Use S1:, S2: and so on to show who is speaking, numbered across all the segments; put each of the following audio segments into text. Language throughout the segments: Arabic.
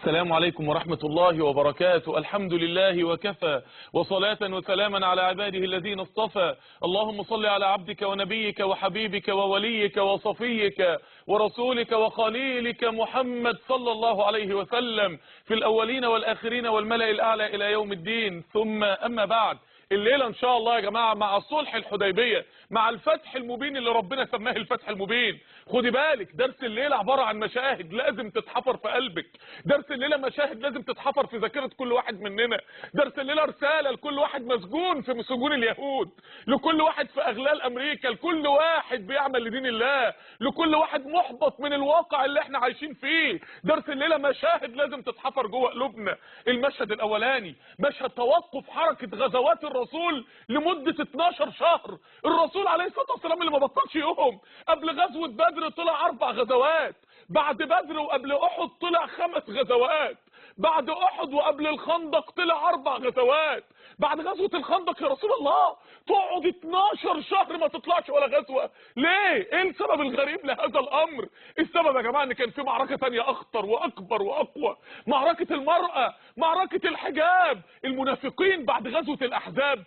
S1: السلام عليكم ورحمة الله وبركاته. الحمد لله وكفى، وصلاة وسلاما على عباده الذين اصطفى. اللهم صل على عبدك ونبيك وحبيبك ووليك وصفيك ورسولك وخليلك محمد صلى الله عليه وسلم في الأولين والآخرين والملأ الأعلى إلى يوم الدين. ثم أما بعد، الليلة ان شاء الله يا جماعة مع صلح الحديبية، مع الفتح المبين اللي ربنا سماه الفتح المبين. خدي بالك، درس الليلة عبارة عن مشاهد لازم تتحفر في قلبك. درس الليلة مشاهد لازم تتحفر في ذاكرة كل واحد مننا. درس الليلة رسالة لكل واحد مسجون في سجون اليهود، لكل واحد في اغلال امريكا، لكل واحد بيعمل لدين الله، لكل واحد محبط من الواقع اللي احنا عايشين فيه. درس الليلة مشاهد لازم تتحفر جوه قلوبنا. المشهد الاولاني مشهد توقف حركة غزوات الرسول لمدة 12 شهر. الرسول عليه الصلاة والسلام اللي ما بطلش يوم. قبل غزوة بدر طلع 4 غزوات، بعد بدر وقبل احد طلع 5 غزوات، بعد احد وقبل الخندق طلع 4 غزوات. بعد غزوة الخندق يا رسول الله تقعد 12 شهر ما تطلعش ولا غزوة، ليه؟ ايه السبب الغريب لهذا الامر؟ السبب يا جماعة ان كان في معركة تانية اخطر واكبر واقوى، معركة المرأة، معركة الحجاب. المنافقين بعد غزوة الاحزاب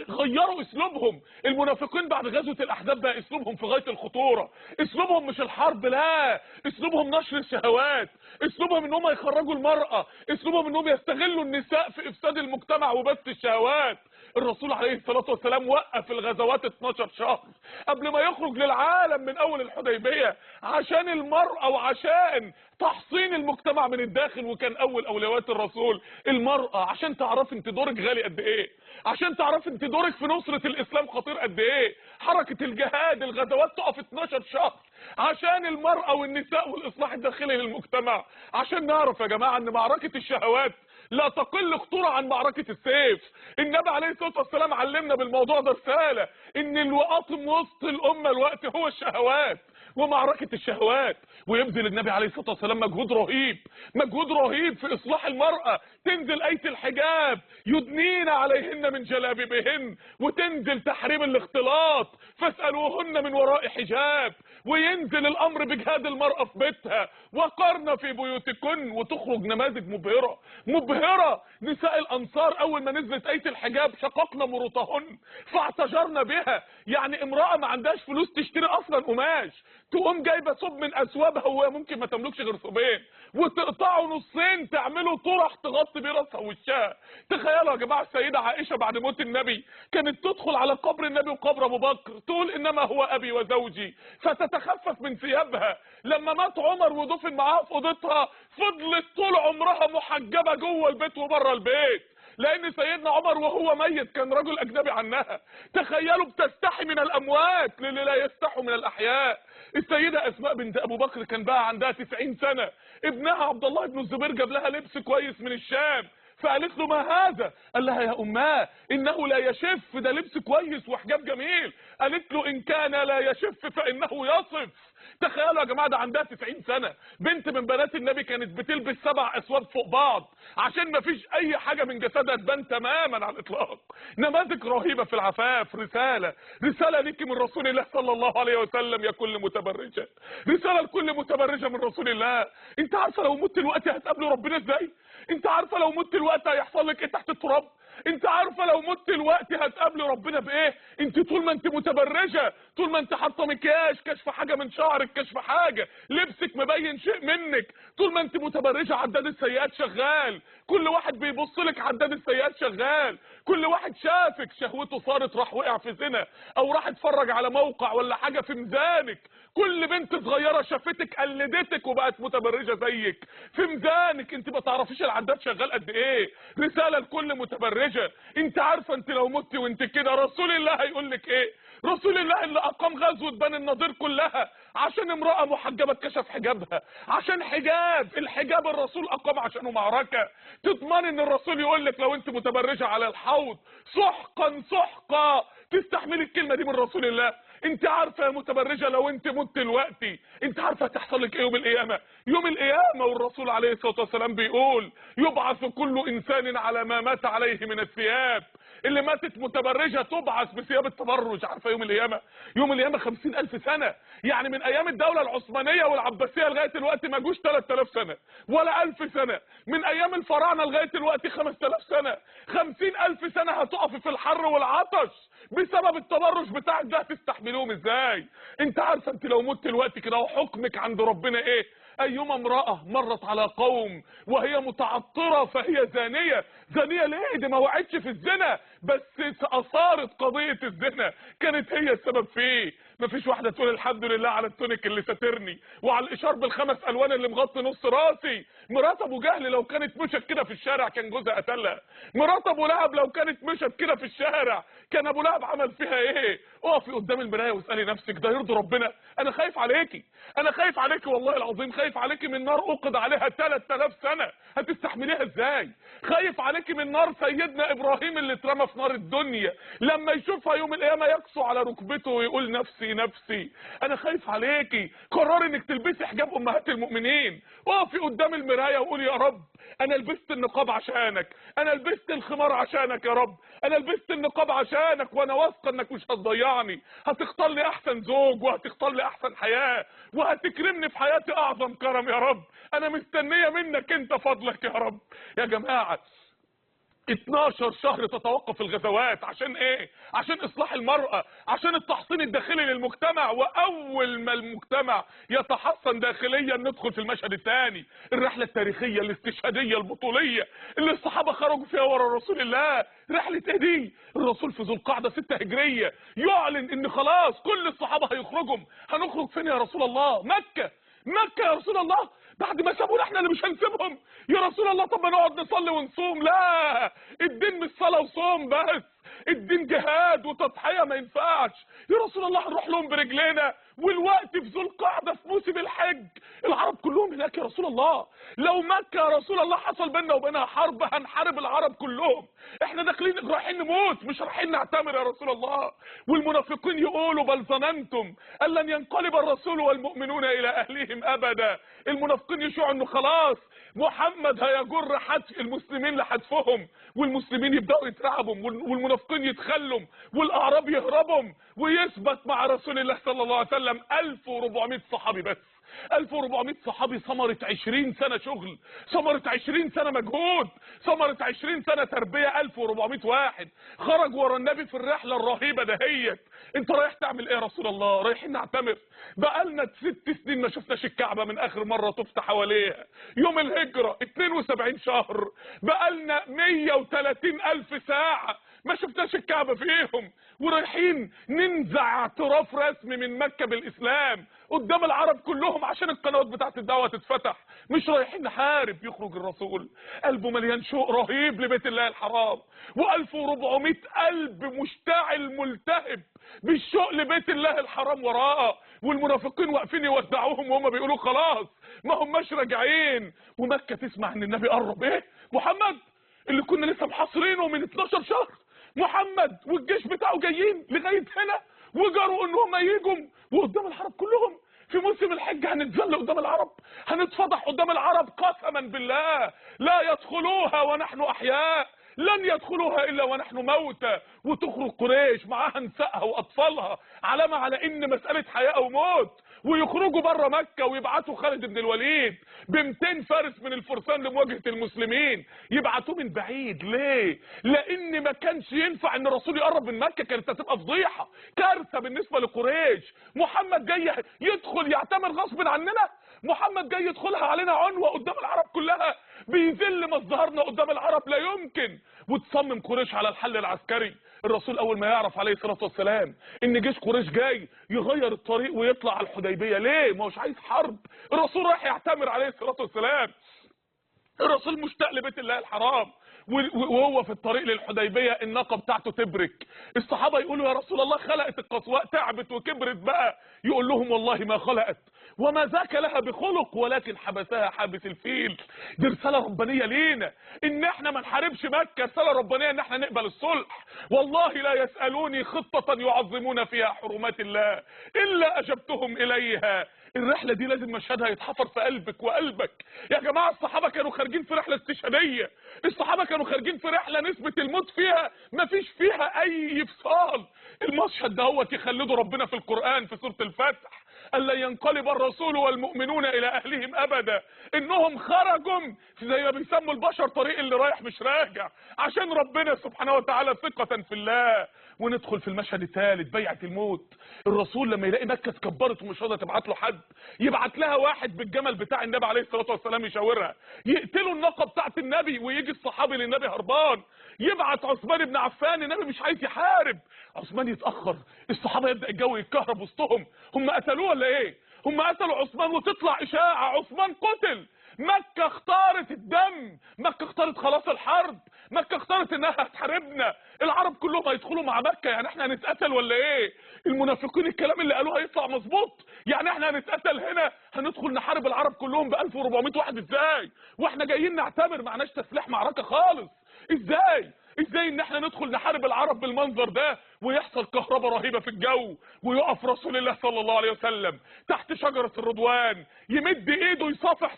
S1: غيروا اسلوبهم. المنافقين بعد غزوة الاحزاب بقى اسلوبهم في غاية الخطورة. اسلوبهم مش الحرب، لا، اسلوبهم نشر الشهوات، اسلوبهم ان هم يخرجوا المرأة، اسلوبهم انهم يستغلوا النساء في افساد المجتمع وبث الشهوات. الرسول عليه الصلاة والسلام وقف الغزوات 12 شهر قبل ما يخرج للعالم من اول الحديبية عشان المرأة وعشان تحصين المجتمع من الداخل. وكان اول اولويات الرسول المرأة، عشان تعرف انت دورك غالي قد ايه، عشان تعرف انت دورك في نصرة الاسلام خطير قد ايه. حركة الجهاد، الغزوات تقف 12 شهر عشان المرأة والنساء والاصلاح الداخلي للمجتمع. عشان نعرف يا جماعة ان معركة الشهوات لا تقل خطورة عن معركة السيف. النبي عليه الصلاة والسلام علمنا بالموضوع ده رسالة، ان الوقاطم وسط الامة الوقت هو الشهوات ومعركة الشهوات. ويبذل النبي عليه الصلاة والسلام مجهود رهيب، مجهود رهيب في اصلاح المرأة. تنزل آية الحجاب يدنين عليهن من جلابيبهن، وتنزل تحريم الاختلاط فاسألوهن من وراء حجاب، وينزل الامر بجهاد المرأة في بيتها وقرن في بيوتكن، وتخرج نماذج مبهرة مبهرة. نساء الانصار اول ما نزلت آية الحجاب شققنا مروطهن فاعتجرنا بها. يعني امرأة ما عندهاش فلوس تشتري اصلا قماش، تقوم جايبه ثوب من اثوابها وهي ممكن ما تملكش غير ثوبين، وتقطعه نصين تعمله طرح تغطي بيه راسها ووشها. تخيلوا يا جماعه السيده عائشه بعد موت النبي كانت تدخل على قبر النبي وقبر ابو بكر تقول انما هو ابي وزوجي، فتتخفف من ثيابها. لما مات عمر ودفن معاها في اوضتها فضلت طول عمرها محجبه جوه البيت وبره البيت، لان سيدنا عمر وهو ميت كان رجل اجنبي عنها. تخيلوا بتستحي من الاموات للي لا يستحوا من الاحياء. السيدة اسماء بنت ابو بكر كان بقى عندها 90 سنة، ابنها عبد الله بن الزبير جاب لها لبس كويس من الشام، فقالت له ما هذا؟ قال لها يا اماه انه لا يشف، ده لبس كويس وحجاب جميل. قالت له ان كان لا يشف فانه يصف. تخيلوا يا جماعه ده عندها 90 سنه، بنت من بنات النبي كانت بتلبس 7 اثواب فوق بعض عشان ما فيش اي حاجه من جسدها تبان تماما على الاطلاق. نماذج رهيبه في العفاف. رساله ليكي من رسول الله صلى الله عليه وسلم يا كل متبرجه، رساله لكل متبرجه من رسول الله. انت عارفه لو مت دلوقتي هتقابلوا ربنا ازاي؟ انت عارفه لو مت دلوقتي هيحصل لك ايه تحت التراب؟ انت عارفه لو مت دلوقتي هتقابلي ربنا بايه؟ انت طول ما انت متبرجه، طول ما انت حاطه مكياج، كشف حاجه من شعرك، كشف حاجه، لبسك مبين شيء منك، طول ما انت متبرجه عداد السيئات شغال، كل واحد بيبص لك عداد السيئات شغال، كل واحد شافك شهوته صارت راح وقع في زنا او راح اتفرج على موقع ولا حاجه في ميزانك، كل بنت صغيره شافتك قلدتك وبقت متبرجه زيك في ميزانك. انت ما تعرفيش العداد شغال قد ايه. رساله لكل متبرجه، انت عارفه انت لو مت وانت كده رسول الله هيقول لك ايه؟ رسول الله اللي اقام غزوه بني النضير كلها عشان امراه محجبه اتكشف حجابها، عشان حجاب، الحجاب الرسول اقام عشانه معركه. تضمن ان الرسول يقول لك لو انت متبرجه على الحوض سحقا سحقا تستحملي الكلمه دي من رسول الله؟ انت عارفه يا متبرجه لو انت مت دلوقتي انت عارفه هتحصل لك ايه يوم القيامه؟ يوم القيامه والرسول عليه الصلاه والسلام بيقول يبعث كل انسان على ما مات عليه من الثياب. اللي ماتت متبرجه تبعث بثياب التبرج. عارفه يوم القيامه؟ يوم القيامه 50,000 سنه، يعني من ايام الدوله العثمانيه والعباسيه لغايه دلوقتي ما جوش 3000 سنه ولا 1000 سنه، من ايام الفراعنه لغايه دلوقتي 5000 سنه. 50,000 سنه هتقفي في الحر والعطش بسبب التبرج بتاعك ده، هتستحملوهم ازاي؟ انت عارفه انت لو مت دلوقتي كده وحكمك عند ربنا ايه؟ ايما امرأة مرت على قوم وهي متعطرة فهي زانية. زانية ليه؟ دي ما وقعتش في الزنا، بس اثارت قضية الزنا، كانت هي السبب فيه. مفيش واحدة تقول الحمد لله على التونيك اللي ساترني وعلى الاشار بالخمس الوان اللي مغطي نص راسي. مرات ابو جهل لو كانت مشت كده في الشارع كان جوزها قتلها. مرات ابو لهب لو كانت مشت كده في الشارع كان ابو لهب عمل فيها ايه؟ اقفي قدام المرايه واسالي نفسك ده يرضي ربنا؟ انا خايف عليكي، انا خايف عليكي والله العظيم، خايف عليكي من نار اوقد عليها 3000 سنه، هتستحمليها ازاي؟ خايف عليكي من نار سيدنا ابراهيم اللي اترمى في نار الدنيا، لما يشوفها يوم القيامه يقسو على ركبته ويقول نفسي نفسي. انا خايف عليكي، قرري انك تلبسي حجاب امهات المؤمنين، اقفي قدام المرايه وقولي يا رب انا لبست النقاب عشانك، انا لبست الخمار عشانك يا رب، انا لبست النقاب عشانك، وانا واثقه انك مش هتضيعني، هتختار لي احسن زوج وهتختار لي احسن حياه وهتكرمني في حياتي اعظم كرم يا رب. انا مستنيه منك انت فضلك يا رب. يا جماعه 12 شهر تتوقف الغزوات عشان ايه؟ عشان اصلاح المرأة، عشان التحصين الداخلي للمجتمع، واول ما المجتمع يتحصن داخليا ندخل في المشهد الثاني، الرحلة التاريخية الاستشهادية البطولية اللي الصحابة خرجوا فيها ورا رسول الله. رحلة ايه دي؟ الرسول في ذو القعدة 6 هجرية يعلن ان خلاص كل الصحابة هيخرجوا. هنخرج فين يا رسول الله؟ مكة. مكة يا رسول الله؟ بعد ما سابونا احنا اللي مش هنسيبهم يا رسول الله؟ طب ما نقعد نصلي ونصوم؟ لا، الدين مش صلاه وصوم بس، الدين جهاد وتضحيه، ما ينفعش يا رسول الله هنروح لهم برجلينا والوقت في ذو القعده في موسم الحج، العرب كلهم هناك يا رسول الله، لو مكه يا رسول الله حصل بيننا وبينها حرب هنحارب العرب كلهم، احنا داخلين رايحين نموت مش رايحين نعتمر يا رسول الله. والمنافقين يقولوا بل ظننتم ان لن ينقلب الرسول والمؤمنون الى اهليهم ابدا. المنافقين يشوعوا انه خلاص محمد هيجر حتف المسلمين لحتفهم، والمسلمين يبداوا يترعبوا والمنافقين يتخلوا والاعراب يهربوا، ويثبت مع رسول الله صلى الله عليه وسلم 1400 صحابي بس. 1400 صحابي، ثمرة 20 سنة شغل، ثمرة 20 سنة مجهود، ثمرة 20 سنة تربية. 1400 واحد خرج ورا النبي في الرحلة الرهيبة دهيت. انت رايح تعمل ايه يا رسول الله؟ رايحين نعتمر، بقالنا 6 سنين ما شفناش الكعبة من اخر مرة طفت حواليها يوم الهجرة، 72 شهر، بقالنا 130,000 ساعة ما شفناش الكعبة فيهم، ورايحين ننزع اعتراف رسمي من مكة بالاسلام قدام العرب كلهم عشان القنوات بتاعت الدعوة تتفتح، مش رايحين نحارب. يخرج الرسول قلبه مليان شوق رهيب لبيت الله الحرام، و1400 قلب مشتعل ملتهب بالشوق لبيت الله الحرام وراءه، والمنافقين واقفين يودعوهم وهم بيقولوا خلاص ما هماش راجعين. ومكة تسمع ان النبي قرب. ايه محمد اللي كنا لسه محاصرينه من 12 شهر، محمد والجيش بتاعه جايين لغايه هنا وجروا ان هم يجوا وقدام العرب كلهم في موسم الحج هنتذل قدام العرب، هنتفضح قدام العرب. قسما بالله لا يدخلوها ونحن احياء، لن يدخلوها الا ونحن موتى. وتخرج قريش معاها نسائها واطفالها علامه على ان مساله حياه او موت، ويخرجوا بره مكه ويبعتوا خالد بن الوليد ب 200 فارس من الفرسان لمواجهه المسلمين، يبعتوه من بعيد. ليه؟ لان ما كانش ينفع ان الرسول يقرب من مكه، كانت هتبقى فضيحه كارثه بالنسبه لقريش. محمد جاي يدخل يعتمر غصب عننا، محمد جاي يدخلها علينا عنوه قدام العرب كلها، بيذل مظهرنا قدام العرب، لا يمكن. وتصمم قريش على الحل العسكري. الرسول اول ما يعرف عليه الصلاه والسلام ان جيش قريش جاي يغير الطريق ويطلع على الحديبيه، ليه؟ ما هوش عايز حرب، الرسول راح يعتمر عليه الصلاه والسلام، الرسول مشتاق لبيت الله الحرام، وهو في الطريق للحديبيه الناقه بتاعته تبرك. الصحابه يقولوا يا رسول الله خلقت القصواء تعبت وكبرت بقى، يقول لهم والله ما خلقت وما ذاك لها بخلق ولكن حبسها حابس الفيل. دي رساله ربانيه لينا ان احنا ما نحاربش مكه، رساله ربانيه ان احنا نقبل الصلح. والله لا يسالوني خطه يعظمون فيها حرمات الله الا اجبتهم اليها. الرحله دي لازم مشهدها يتحفر في قلبك وقلبك. يا جماعه الصحابه كانوا خارجين في رحله استشهاديه، الصحابه كانوا خارجين في رحله نسبه الموت فيها مفيش فيها اي فصال. المشهد دهوت يخلده ربنا في القران في سوره الفتح، ألا ينقلب الرسول والمؤمنون إلى أهلهم أبدا. إنهم خرجوا زي ما بيسموا البشر طريق اللي رايح مش راجع عشان ربنا سبحانه وتعالى ثقة في الله. وندخل في المشهد الثالث، بيعة الموت. الرسول لما يلاقي مكة اتكبرت ومش راضيه تبعت له حد، يبعت لها واحد بالجمل بتاع النبي عليه الصلاة والسلام يشاورها، يقتلوا الناقة بتاعت النبي ويجي الصحابي للنبي هربان، يبعت عثمان بن عفان، النبي مش عايز يحارب، عثمان يتأخر، الصحابة يبدأ الجو يتكهرب وسطهم، هم قتلوه ولا ايه؟ هم قتلوا عثمان وتطلع إشاعة عثمان قتل. مكة اختارت الدم، مكة اختارت خلاص الحرب، مكة اختارت انها هتحاربنا، العرب كلهم هيدخلوا مع مكة، يعني احنا هنتقتل ولا ايه؟ المنافقين الكلام اللي قالوه هيطلع مظبوط؟ يعني احنا هنتقتل هنا، هندخل نحارب العرب كلهم ب 1400 واحد ازاي؟ واحنا جايين نعتبر معناش تسليح معركة خالص، ازاي ان احنا ندخل نحارب العرب بالمنظر ده ويحصل كهرباء رهيبة في الجو، ويقف رسول الله صلى الله عليه وسلم تحت شجرة الرضوان يمد ايده يصافح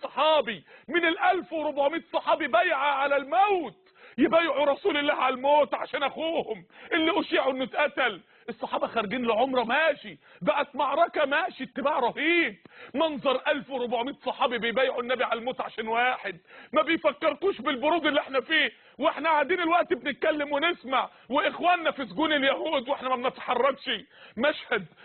S1: صحابي من 1400 صحابي بيعة على الموت، يبايعوا رسول الله على الموت عشان اخوهم اللي اشيعوا انه اتقتل. الصحابة خارجين لعمرة ماشي، بقت معركة ماشي، اتباع رهيب، منظر 1400 صحابي بيبايعوا النبي على الموت عشان واحد، ما بيفكركوش بالبرود اللي احنا فيه واحنا قاعدين الوقت بنتكلم ونسمع واخواننا في سجون اليهود واحنا ما بنتحركش.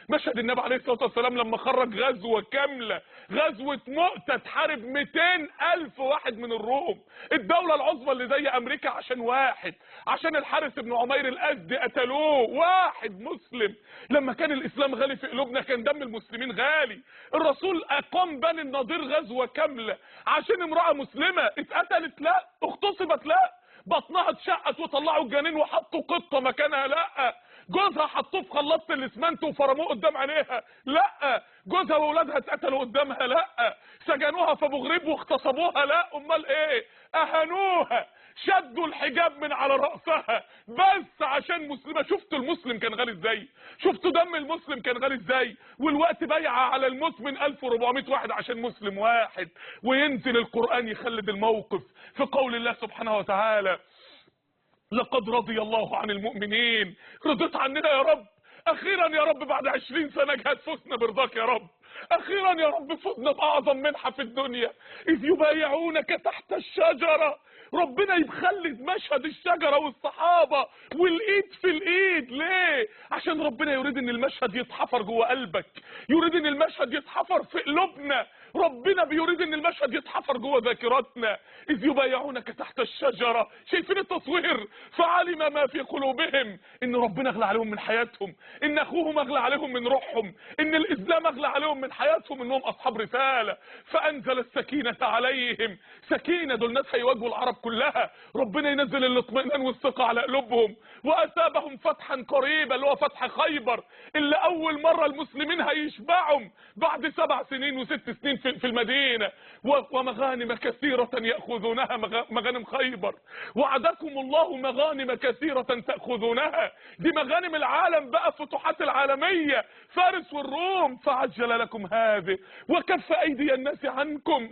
S1: مشهد النبي عليه الصلاة والسلام لما خرج غزوة كاملة، غزوة مؤتة، تحارب 200,000 واحد من الروم، الدولة العظمى اللي زي امريكا، عشان واحد، عشان الحارس بن عمير الازدي قتلوه، واحد مسلم. لما كان الاسلام غالي في قلوبنا كان دم المسلمين غالي. الرسول اقام بني النضير غزوة كاملة عشان امرأة مسلمة اتقتلت؟ لا. اغتصبت؟ لا. بطنها اتشقت وطلعوا الجنين وحطوا قطة مكانها؟ لا. جوزها حطوه في خلاطة الاسمنت وفرموه قدام عينيها؟ لا. جوزها واولادها اتقتلوا قدامها؟ لا. سجنوها في ابو غريب واغتصبوها؟ لا. امال ايه؟ اهانوها، شدوا الحجاب من على رأسها بس عشان مسلمة. شفتوا المسلم كان غالي ازاي؟ شفتوا دم المسلم كان غالي ازاي؟ والوقت بيعة على الموت من 1400 واحد عشان مسلم واحد. وينزل القرآن يخلد الموقف في قول الله سبحانه وتعالى: لقد رضي الله عن المؤمنين. رضيت عننا يا رب، اخيرا يا رب بعد 20 سنة جهاد فزنا برضاك يا رب، اخيرا يا رب فزنا باعظم منحة في الدنيا، اذ يبايعونك تحت الشجرة. ربنا يخلد مشهد الشجرة والصحابة والايد في الايد. ليه؟ عشان ربنا يريد ان المشهد يتحفر جوه قلبك، يريد ان المشهد يتحفر في قلوبنا، ربنا بيريد ان المشهد يتحفر جوه ذاكرتنا. اذ يبايعونك تحت الشجرة، شايفين التصوير؟ فعلم ما في قلوبهم، ان ربنا اغلى عليهم من حياتهم، ان اخوهم اغلى عليهم من روحهم، ان الاسلام اغلى عليهم من حياتهم، انهم اصحاب رسالة. فانزل السكينة عليهم، سكينة، دول ناس هيواجهوا العرب كلها، ربنا ينزل الاطمئنان والثقة على قلوبهم. واثابهم فتحا قريبا، اللي هو فتح خيبر، اللي اول مرة المسلمين هيشبعهم بعد 7 سنين و6 سنين في المدينة. ومغانم كثيرة يأخذونها، مغانم خيبر. وعدكم الله مغانم كثيرة تأخذونها، دي مغانم العالم بقى، فتوحات العالمية، فارس والروم. فعجل لكم هذه وكف أيدي الناس عنكم.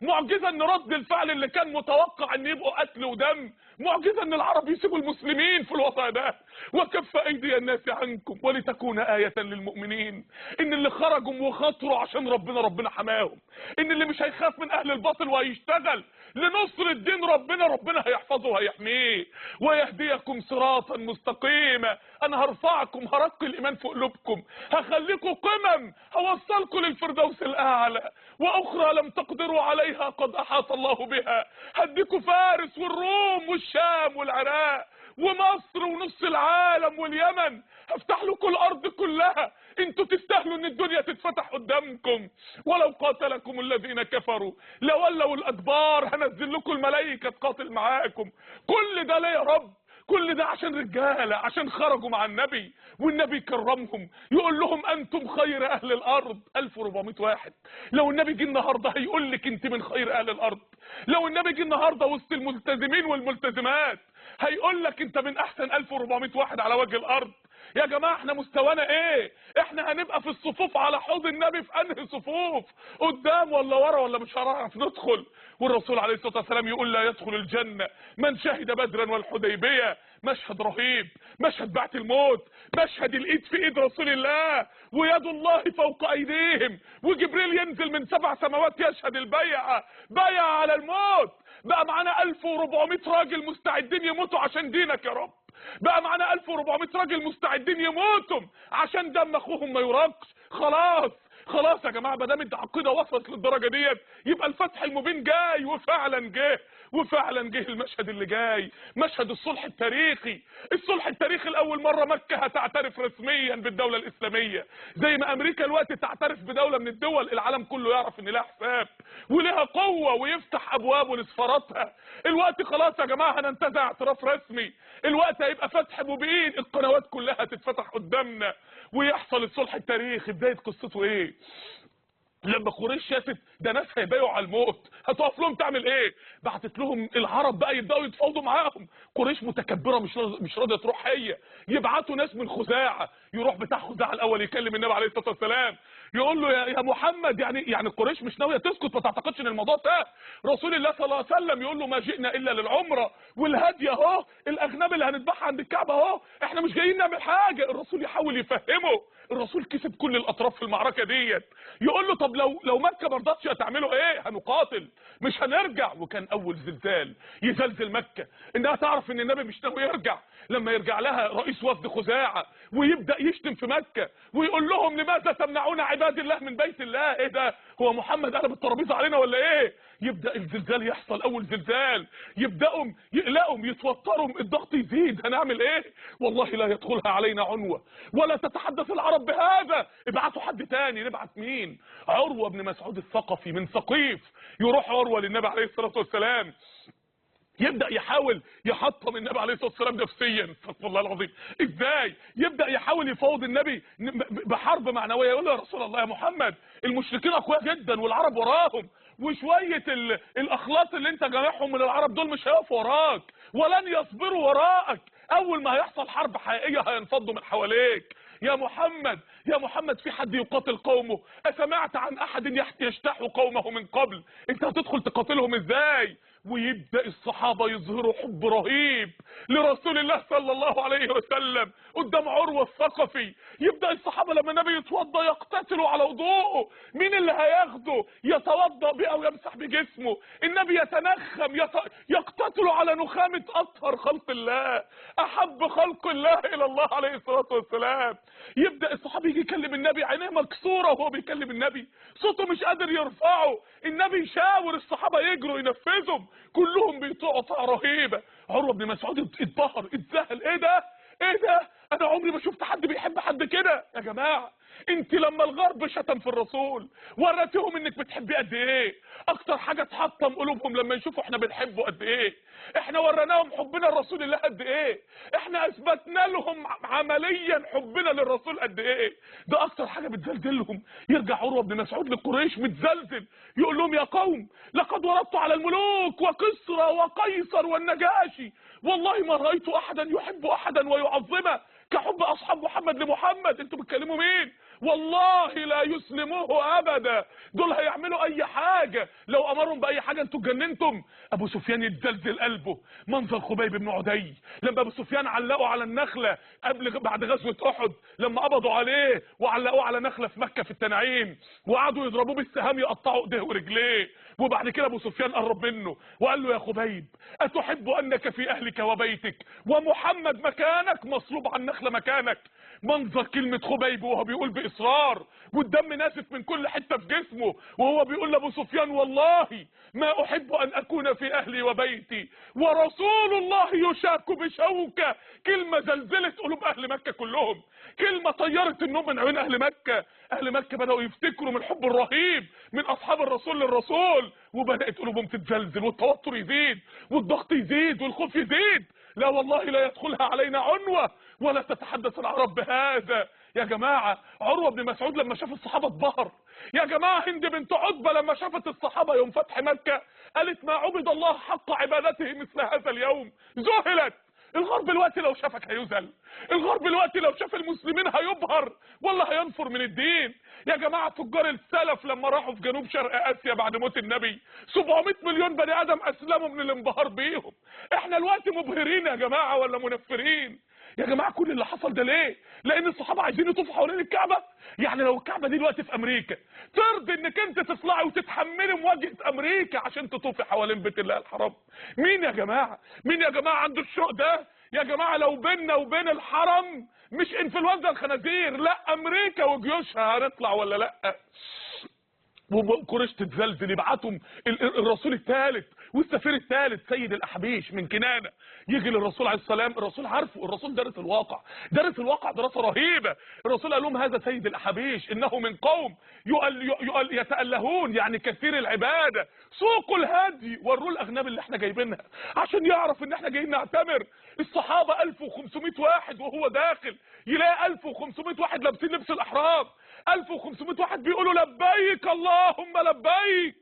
S1: معجزة ان رد الفعل اللي كان متوقع ان يبقوا قتل ودم، معجزة ان العرب يسيبوا المسلمين في الوضع ده. وكف ايدي الناس عنكم ولتكون آية للمؤمنين، ان اللي خرجوا وخاطروا عشان ربنا حماهم، ان اللي مش هيخاف من اهل الباطل وهيشتغل لنصر الدين ربنا هيحفظه وهيحميه. ويهديكم صراطا مستقيما، انا هرفعكم، هرقي الايمان في قلوبكم، هخليكم قمم، هوصلكم للفردوس الاعلى. واخرى لم تقدروا عليها قد احاط الله بها، هديكم فارس والروم والشام والعراق ومصر ونص العالم واليمن، هفتح لكم الارض كلها، انتوا تستاهلوا ان الدنيا تتفتح قدامكم. ولو قاتلكم الذين كفروا لولوا الادبار، هنزل لكم الملائكه تقاتل معاكم. كل ده ليه يا رب؟ كل ده عشان رجاله، عشان خرجوا مع النبي والنبي كرمهم، يقول لهم انتم خير اهل الارض. 1400 واحد. لو النبي جه النهارده هيقول لك انت من خير اهل الارض. لو النبي جه النهارده وسط الملتزمين والملتزمات هيقول لك انت من احسن 1400 واحد على وجه الارض. يا جماعه احنا مستوانا ايه؟ احنا هنبقى في الصفوف على حوض النبي في انهي صفوف؟ قدام ولا ورا ولا مش هنعرف ندخل؟ والرسول عليه الصلاه والسلام يقول لا يدخل الجنه من شهد بدرا والحديبيه. مشهد رهيب، مشهد بعث الموت، مشهد الايد في ايد رسول الله ويد الله فوق ايديهم، وجبريل ينزل من 7 سماوات يشهد البيعه، بيعه على الموت. بقى معانا 1400 راجل مستعدين يموتوا عشان دينك يا رب. بقى معانا 1400 راجل مستعدين يموتوا عشان دم اخوهم ما يراقش. خلاص يا جماعه، ما دام العقيده وصلت للدرجه ديت يبقى الفتح المبين جاي، وفعلا جه المشهد اللي جاي، مشهد الصلح التاريخي. الصلح التاريخي لاول مره مكه هتعترف رسميا بالدوله الاسلاميه، زي ما امريكا الوقت تعترف بدوله من الدول العالم كله يعرف ان لها حساب ولها قوه ويفتح ابوابه لسفاراتها. الوقت خلاص يا جماعه هننتزع اعتراف رسمي، الوقت هيبقى فتح مبين، القنوات كلها هتتفتح قدامنا ويحصل الصلح التاريخي. بدايه قصته ايه؟ لما قريش شافت ده ناس هيبايعوا على الموت، هتقف لهم تعمل ايه؟ بعتت لهم العرب بقى يبداوا يتفاوضوا معاهم. قريش متكبره مش راضيه تروح هي، يبعتوا ناس من خزاعه، يروح بتاع خزاعه الاول يكلم النبي عليه الصلاه والسلام يقول له يا محمد، يعني قريش مش ناويه تسكت، ما تعتقدش ان الموضوع ده. رسول الله صلى الله عليه وسلم يقول له ما جئنا الا للعمره والهدي اهو، الاغنام اللي هنذبحها عند الكعبه اهو، احنا مش جايين نعمل حاجه. الرسول يحاول يفهمه، الرسول كسب كل الاطراف في المعركه ديت. يقول له طب لو مكه ما رضتش هتعملوا ايه؟ هنقاتل مش هنرجع. وكان اول زلزال يزلزل مكه انها تعرف ان النبي مش ناوي يرجع، لما يرجع لها رئيس وفد خزاعه ويبدا يشتم في مكه ويقول لهم لماذا تمنعون عباد الله من بيت الله؟ ايه ده؟ هو محمد قلب الترابيزه علينا ولا ايه؟ يبدا الزلزال يحصل، اول زلزال يبداوا يقلقوا يتوتروا، الضغط يزيد، هنعمل ايه؟ والله لا يدخلها علينا عنوه ولا تتحدث العرب بهذا. ابعتوا حد تاني. نبعت مين؟ عروه بن مسعود الثقفي من ثقيف. يروح عروه للنبي عليه الصلاه والسلام، يبدا يحاول يحطم النبي عليه الصلاه والسلام نفسيا. استغفر الله العظيم. ازاي؟ يبدا يحاول يفاوض النبي بحرب معنويه. يقول له يا رسول الله يا محمد، المشركين اقوياء جدا والعرب وراهم، وشويه الاخلاط اللي انت جامعهم من العرب دول مش هيقفوا وراك ولن يصبروا وراك. اول ما هيحصل حرب حقيقيه هينفضوا من حواليك. يا محمد في حد يقاتل قومه؟ أسمعت عن أحد يجتاح قومه من قبل؟ أنت هتدخل تقاتلهم إزاي؟ ويبدأ الصحابة يظهروا حب رهيب لرسول الله صلى الله عليه وسلم قدام عروة الثقفي. يبدأ الصحابة لما النبي يتوضى يقتتلوا على وضوءه، مين اللي هياخده يتوضى بيه أو يمسح بجسمه؟ النبي يتنخم يقتتلوا على نخامة أطهر خلق الله، أحب خلق الله إلى الله عليه الصلاة والسلام. يبدأ الصحابي يجي يكلم النبي عينيه مكسورة وهو بيكلم النبي، صوته مش قادر يرفعه، النبي يشاور الصحابة يجروا ينفذهم، كلهم بيطيعوا طاعة رهيبة. عروة بن مسعود اتبهر اتذهل، ايه ده؟ انا عمري ما شفت حد بيحب حد كده. يا جماعة انت لما الغرب شتم في الرسول وريتهم انك بتحبيه قد ايه. اكتر حاجة تحطم قلوبهم لما يشوفوا احنا بنحبه قد ايه. احنا وريناهم حبنا لرسول الله قد ايه. احنا اثبتنا لهم عمليا حبنا للرسول قد ايه. ده اكتر حاجة بتزلزلهم. يرجع عروة بن مسعود لقريش متزلزل يقول لهم يا قوم لقد وردت على الملوك وكسرى وقيصر والنجاشي، والله ما رأيت احدا يحب احدا ويعظمه كحب اصحاب محمد لمحمد. انتوا بتكلموا مين؟ والله لا يسلموه ابدا، دول هيعملوا اي حاجه، لو امرهم باي حاجه انتوا اتجننتم. ابو سفيان يتزلزل قلبه. منظر خبيب بن عدي لما ابو سفيان علقوا على النخله بعد غزوه احد، لما قبضوا عليه وعلقوه على نخله في مكه في التنعيم وقعدوا يضربوه بالسهام يقطعوا ايديه ورجليه، وبعد كده ابو سفيان قرب منه وقال له يا خبيب اتحب انك في اهلك وبيتك ومحمد مكانك مصلوب عن نخله مكانك؟ منظر كلمه خبيب وهو بيقول باصرار والدم نازف من كل حته في جسمه وهو بيقول لابو سفيان والله ما احب ان اكون في اهلي وبيتي ورسول الله يشاك بشوكه. كلمه زلزلت قلوب اهل مكه كلهم، كلمه طيرت النوم من عيون اهل مكه. اهل مكه بداوا يفتكروا من الحب الرهيب من اصحاب الرسول للرسول، وبدات قلوبهم تتزلزل والتوتر يزيد والضغط يزيد والخوف يزيد. لا والله لا يدخلها علينا عنوه ولا تتحدث العرب بهذا. يا جماعه عروه بن مسعود لما شاف الصحابه اتبهر. يا جماعه هند بنت عتبه لما شافت الصحابه يوم فتح مكه قالت ما عبد الله حق عبادته مثل هذا اليوم. الغرب دلوقتي لو شافك هيذل، الغرب دلوقتي لو شاف المسلمين هيبهر ولا هينفر من الدين. يا جماعه تجار السلف لما راحوا في جنوب شرق اسيا بعد موت النبي 700 مليون بني ادم اسلموا من الانبهار بيهم. احنا دلوقتي مبهرين يا جماعه ولا منفرين؟ يا جماعه كل اللي حصل ده ليه؟ لان الصحابه عايزين يطوفوا حوالين الكعبه. يعني لو الكعبه دي دلوقتي في امريكا ترضي انك انت تطلعي وتتحملي مواجهه امريكا عشان تطوفي حوالين بيت الله الحرام؟ مين يا جماعه؟ مين يا جماعه عنده الشوق ده؟ يا جماعه لو بيننا وبين الحرم مش انفلونزا الخنازير، لا امريكا وجيوشها، هنطلع ولا لا؟ وقريش تتزلزل، يبعتهم الرسول الثالث والسفير الثالث سيد الاحابيش من كنانه يجي للرسول عليه السلام. الرسول عارفه، الرسول دارس الواقع، دارس الواقع دراسه رهيبه. الرسول قال لهم هذا سيد الاحابيش انه من قوم يتألهون، يعني كثير العباده، سوقوا الهدي، وروه الاغنام اللي احنا جايبينها عشان يعرف ان احنا جايين نعتمر. الصحابه 1500 واحد وهو داخل يلاقي 1500 واحد لابسين لبس الاحرام، 1500 واحد بيقولوا لبيك اللهم لبيك،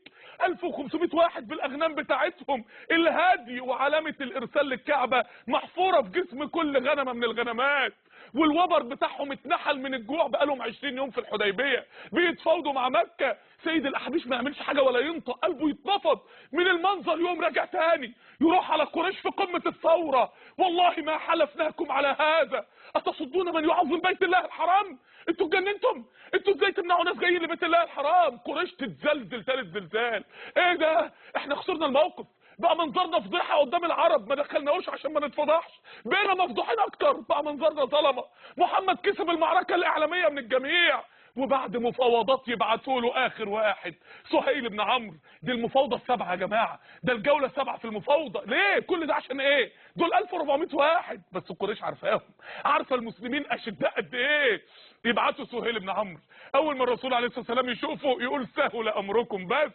S1: 1500 واحد بالاغنام بتاعتهم، الهدي وعلامه الارسال للكعبه محفوره في جسم كل غنمه من الغنمات، والوبر بتاعهم اتنحل من الجوع، بقالهم 20 يوم في الحديبيه بيتفاوضوا مع مكه. سيد الاحابيش ما يعملش حاجه ولا ينطق، قلبه يتنفض من المنظر. يوم راجع تاني يروح على قريش في قمه الثوره، والله ما حلفناكم على هذا اتصدون من يعظم بيت الله الحرام؟ انتوا اتجننتم؟ انتوا ازاي تمنعوا ناس جايين لبيت الله الحرام؟ قريش تتزلزل ثالث زلزال. ايه ده؟ احنا خسرنا الموقف، بقى منظرنا فضيحه قدام العرب، ما دخلناهوش عشان ما نتفضحش، بقينا مفضوحين اكتر، بقى منظرنا ظلمه. محمد كسب المعركه الاعلاميه من الجميع، وبعد مفاوضات يبعتوا له اخر واحد سهيل بن عمرو. دي المفاوضه السابعه يا جماعه، ده الجوله السابعه في المفاوضه. ليه كل ده؟ عشان ايه؟ دول 1400 واحد بس قريش عارفاهم، عارفه المسلمين اشداء قد ايه. يبعتوا سهيل بن عمرو، اول ما الرسول عليه الصلاه والسلام يشوفه يقول سهل امركم، بس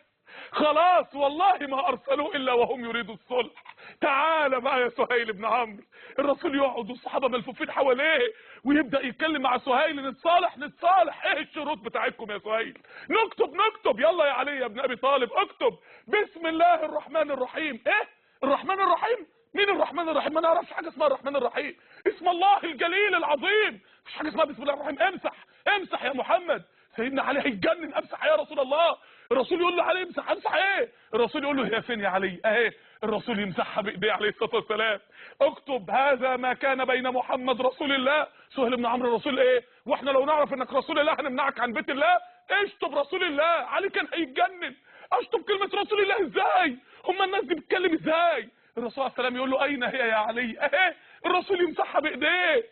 S1: خلاص والله ما ارسلوا الا وهم يريدوا الصلح. تعال بقى يا سهيل بن عمرو. الرسول يقعد والصحابه ملفوفين حواليه ويبدا يتكلم مع سهيل، نتصالح نتصالح، ايه الشروط بتاعتكم يا سهيل؟ نكتب يلا يا علي يا ابن ابي طالب اكتب بسم الله الرحمن الرحيم. ايه الرحمن الرحيم؟ مين الرحمن الرحيم؟ ما نعرفش حاجه اسمها الرحمن الرحيم، اسم الله الجليل العظيم، مفيش حاجه اسمها بسم الله الرحمن الرحيم. امسح يا محمد. سيدنا علي هيتجنن، امسح يا رسول الله. الرسول يقول له علي امسح ايه؟ الرسول يقول له هي فين يا علي؟ اهي. الرسول يمسحها بايديه عليه الصلاه والسلام. اكتب هذا ما كان بين محمد رسول الله. سهيل بن عمرو الرسول ايه؟ واحنا لو نعرف انك رسول الله هنمنعك عن بيت الله؟ اشطب رسول الله. علي كان هيتجنن، اشطب كلمه رسول الله ازاي؟ هم الناس دي بتتكلم ازاي؟ الرسول عليه السلام يقول له اين هي يا علي؟ اهي. الرسول يمسحها بايديه.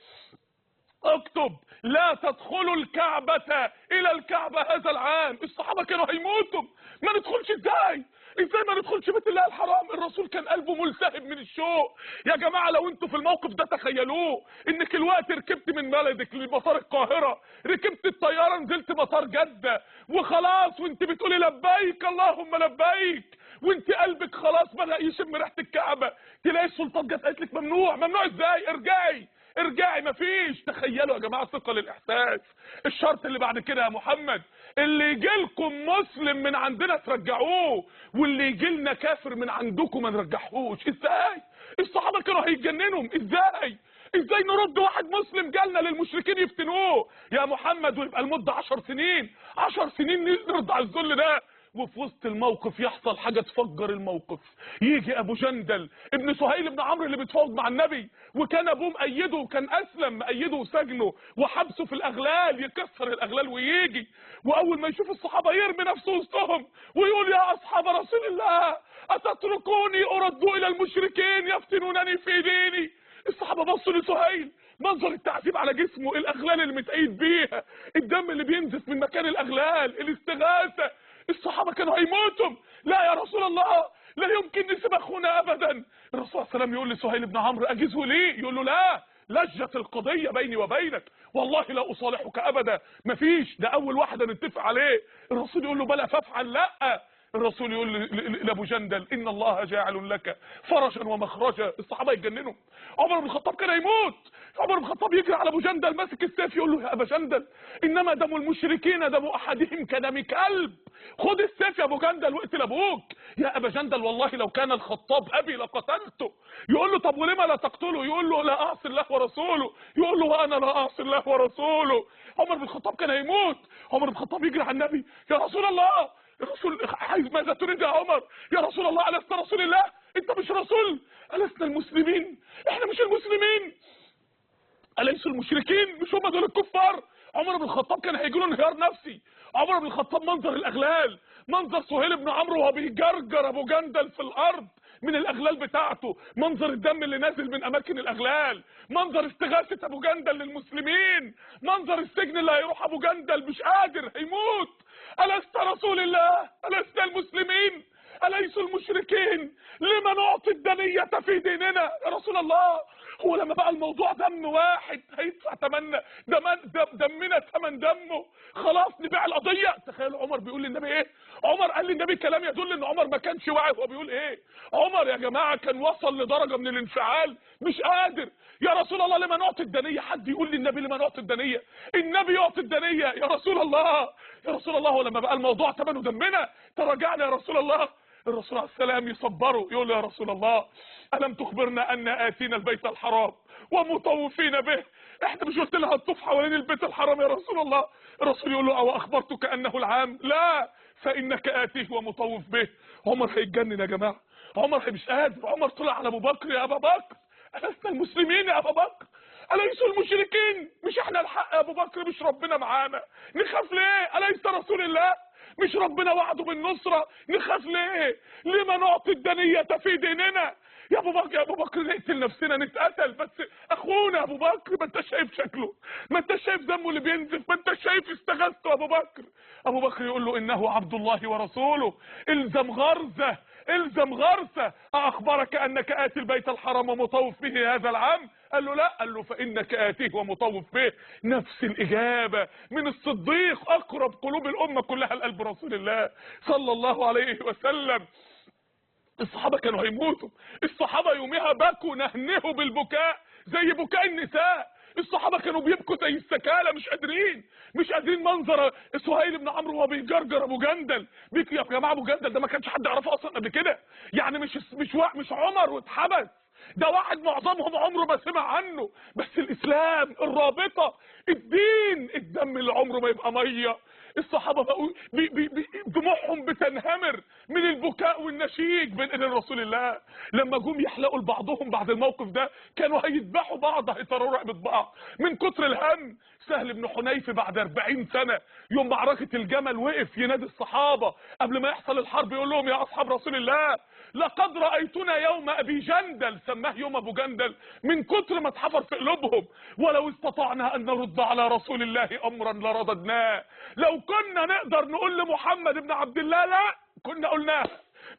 S1: اكتب لا تدخلوا الكعبة الى الكعبة هذا العام. الصحابة كانوا هيموتوا، ما ندخلش ازاي ما ندخلش بيت الله الحرام؟ الرسول كان قلبه ملتهب من الشوق. يا جماعة لو انتوا في الموقف ده تخيلوه، انك الوقت ركبت من بلدك لمطار القاهرة، ركبت الطيارة نزلت مطار جدة وخلاص، وانت بتقولي لبيك اللهم لبيك، وانت قلبك خلاص بدأ يشم ريحة الكعبة، تلاقي السلطات جت قالت لك ممنوع. ممنوع ازاي؟ ارجعي مفيش. تخيلوا يا جماعه ثقل الاحساس. الشرط اللي بعد كده يا محمد، اللي يجي لكم مسلم من عندنا ترجعوه، واللي يجي لنا كافر من عندكم ما نرجعهوش. ازاي؟ الصحابه كانوا هيتجننوا. ازاي نرد واحد مسلم جالنا للمشركين يفتنوه يا محمد، ويبقى المده 10 سنين 10 سنين نرد على الذل ده؟ وفي وسط الموقف يحصل حاجه تفجر الموقف. يجي ابو جندل ابن سهيل بن عمرو اللي بيتفاوض مع النبي، وكان ابوه مأيده، وكان اسلم مأيده وسجنه وحبسه في الاغلال، يكسر الاغلال ويجي، واول ما يشوف الصحابه يرمي نفسه وسطهم ويقول يا اصحاب رسول الله اتتركوني ارد الى المشركين يفتنونني في ديني. الصحابه بصوا لسهيل، منظر التعذيب على جسمه، الاغلال اللي متأيد بيها، الدم اللي بينزف من مكان الاغلال، الاستغاثه. الصحابه كانوا هيموتوا. لا يا رسول الله لا يمكن نسيب اخونا ابدا. الرسول صلى الله عليه وسلم يقول لسهيل بن عمرو اجزه ليه؟ يقول له لا، لجت القضيه بيني وبينك، والله لا اصالحك ابدا. مفيش، ده اول واحده نتفق عليه. الرسول يقول له بلى فافعل. لا. الرسول يقول لابو جندل ان الله جاعل لك فرجا ومخرجا. الصحابه يتجننوا. عمر بن الخطاب كان يموت. عمر بن الخطاب يجري على ابو جندل ماسك السيف يقول له يا ابا جندل انما دم المشركين دم احدهم كدم كلب، خد السيف يا ابو جندل واقتل ابوك. يا ابا جندل والله لو كان الخطاب ابي لقتلته. يقول له طب ولما لا تقتله؟ يقول له لا اعصي الله ورسوله. يقول له وانا لا اعصي الله ورسوله. عمر بن الخطاب كان هيموت. عمر بن الخطاب يجري على النبي، يا رسول الله، الرسول عايز ماذا تريد يا عمر؟ يا رسول الله ألست رسول الله؟ انت مش رسول؟ ألسنا المسلمين؟ احنا مش المسلمين؟ أليسوا المشركين؟ مش هم دول الكفار؟ عمر بن الخطاب كان هيجيله انهيار نفسي. عمر بن الخطاب منظر الاغلال، منظر سهيل بن عمرو وهو بيجرجر ابو جندل في الارض من الاغلال بتاعته، منظر الدم اللي نازل من اماكن الاغلال، منظر استغاثة ابو جندل للمسلمين، منظر السجن اللي هيروح ابو جندل مش قادر هيموت. ألست رسول الله؟ ألست المسلمين؟ أليسوا المشركين؟ لما نعطي الدنية في ديننا يا رسول الله؟ هو لما بقى الموضوع دم واحد هيدفع دمنا ثمن دمه، خلاص نبيع القضية. تخيل عمر بيقول للنبي ايه؟ عمر قال للنبي كلام يدل ان عمر ما كانش واعي هو بيقول ايه. عمر يا جماعة كان وصل لدرجة من الانفعال مش قادر. يا رسول الله لما نعطي الدنية؟ حد يقول للنبي لما نعطي الدنية؟ النبي يعطي الدنية يا رسول الله. يا رسول الله ولما بقى الموضوع ثمنه دمنا تراجعنا يا رسول الله. الرسول عليه السلام يصبره يقول له يا رسول الله ألم تخبرنا أن آتينا البيت الحرام ومطوفين به؟ احنا مش قلت لها هتطوف حوالين البيت الحرام يا رسول الله؟ الرسول يقول له أو أخبرتك أنه العام؟ لا، فإنك آتيه ومطوف به. عمر هيتجنن يا جماعة. عمر مش قادر. عمر طلع على أبو بكر، يا أبا بكر ألسنا المسلمين يا أبا بكر؟ أليسوا المشركين؟ مش احنا الحق يا أبو بكر؟ مش ربنا معانا؟ نخاف ليه؟ أليس رسول الله؟ مش ربنا وعده بالنصرة؟ نخاف ليه؟ لما نعطي الدنية في ديننا؟ يا ابو بكر يا ابو بكر نقتل نفسنا نتقتل، بس اخونا يا ابو بكر ما انت شايف شكله، ما انت شايف دمه اللي بينزف، ما انت شايف استغاثته يا ابو بكر. ابو بكر يقول له انه عبد الله ورسوله، الزم غرزه الزم غرسه. اخبرك انك اتي البيت الحرام ومطوف به هذا العام؟ قال له لا. قال له فانك اتيه ومطوف به. نفس الاجابه من الصديق، اقرب قلوب الامه كلها لقلب رسول الله صلى الله عليه وسلم. الصحابه كانوا هيموتوا. الصحابه يومها بكوا نهنهوا بالبكاء زي بكاء النساء. الصحابه كانوا بيبكوا زي السكالة، مش قادرين منظر سهيل بن عمرو وهو بيجرجر ابو جندل. يا جماعه ابو جندل ده ما كانش حد يعرفه اصلا قبل كده، يعني مش عمر واتحبس، ده واحد معظمهم عمره ما سمع عنه، بس الاسلام، الرابطه، الدين، الدم اللي عمره ما يبقى ميه. الصحابه بقوا دموعهم بتنهمر من البكاء والنشيج بين ايدين رسول الله. لما جم يحلقوا لبعضهم بعد الموقف ده كانوا هيذبحوا بعض، هيطيروا رقبه بعض من كتر الهم. سهل بن حنيف بعد 40 سنه يوم معركه الجمل وقف ينادي الصحابه قبل ما يحصل الحرب، يقول لهم يا اصحاب رسول الله لقد رايتنا يوم ابي جندل، سماه يوم ابو جندل من كتر ما اتحفر في قلوبهم، ولو استطعنا ان نرد على رسول الله امرا لرددناه. لو كنا نقدر نقول لمحمد بن عبد الله لا كنا قلناه،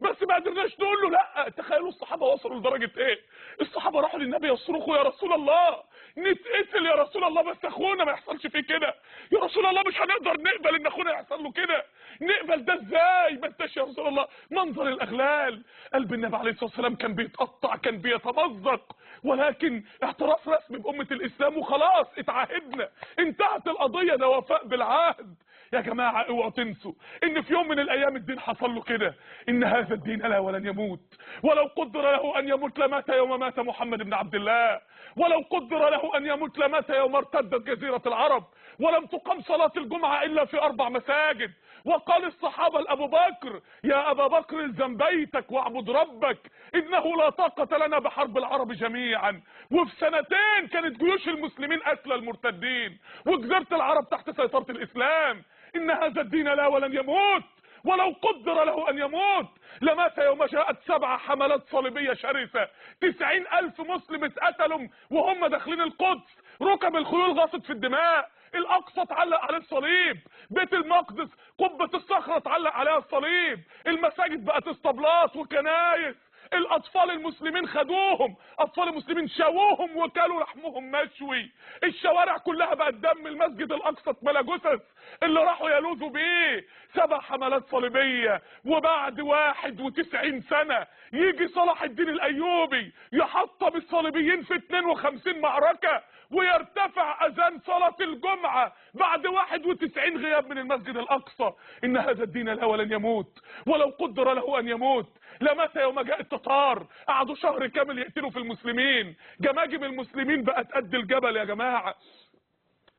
S1: بس ما قدرناش نقول له لا. تخيلوا الصحابه وصلوا لدرجه ايه؟ الصحابه راحوا للنبي يصرخوا يا رسول الله نتقتل يا رسول الله بس اخونا ما يحصلش فيه كده، يا رسول الله مش هنقدر نقبل ان اخونا يحصل له كده، نقبل ده ازاي؟ ما انتش يا رسول الله. منظر الاغلال، قلب النبي عليه الصلاه والسلام كان بيتقطع، كان بيتمزق، ولكن اعتراف رسمي بامه الاسلام وخلاص اتعاهدنا، انتهت القضيه، ده وفاء بالعهد. يا جماعه اوعوا تنسوا ان في يوم من الايام الدين حصل له كده، ان هذا الدين لا ولن يموت، ولو قدر له ان يموت لمات يوم مات محمد بن عبد الله، ولو قدر له ان يموت لمات يوم ارتدت جزيره العرب، ولم تقم صلاه الجمعه الا في 4 مساجد. وقال الصحابه لابو بكر يا ابا بكر الزم بيتك واعبد ربك انه لا طاقه لنا بحرب العرب جميعا. وفي 2 سنين كانت جيوش المسلمين اسلى المرتدين وجزيره العرب تحت سيطره الاسلام. ان هذا الدين لا ولن يموت، ولو قدر له ان يموت لمات يوم جاءت 7 حملات صليبيه شرسه، 90,000 مسلم اتقتلوا وهم داخلين القدس، ركب الخيول غاصت في الدماء، الاقصى اتعلق عليه الصليب، بيت المقدس قبه الصخره اتعلق عليها الصليب، المساجد بقت اسطبلات وكنايس، الاطفال المسلمين خدوهم، اطفال المسلمين شووهم وكلوا لحمهم مشوي، الشوارع كلها بقت دم، المسجد الاقصى اتملى جثث اللي راحوا يلوذوا بيه. 7 حملات صليبيه، وبعد 91 سنه يجي صلاح الدين الايوبي يحطم الصليبيين في 52 معركه، ويرتفع اذان صلاه الجمعه بعد 91 غياب من المسجد الاقصى. ان هذا الدين لا ولن يموت، ولو قدر له ان يموت لمات يوم جاء التتار، قعدوا شهر كامل يقتلوا في المسلمين، جماجم المسلمين بقت قد الجبل يا جماعه،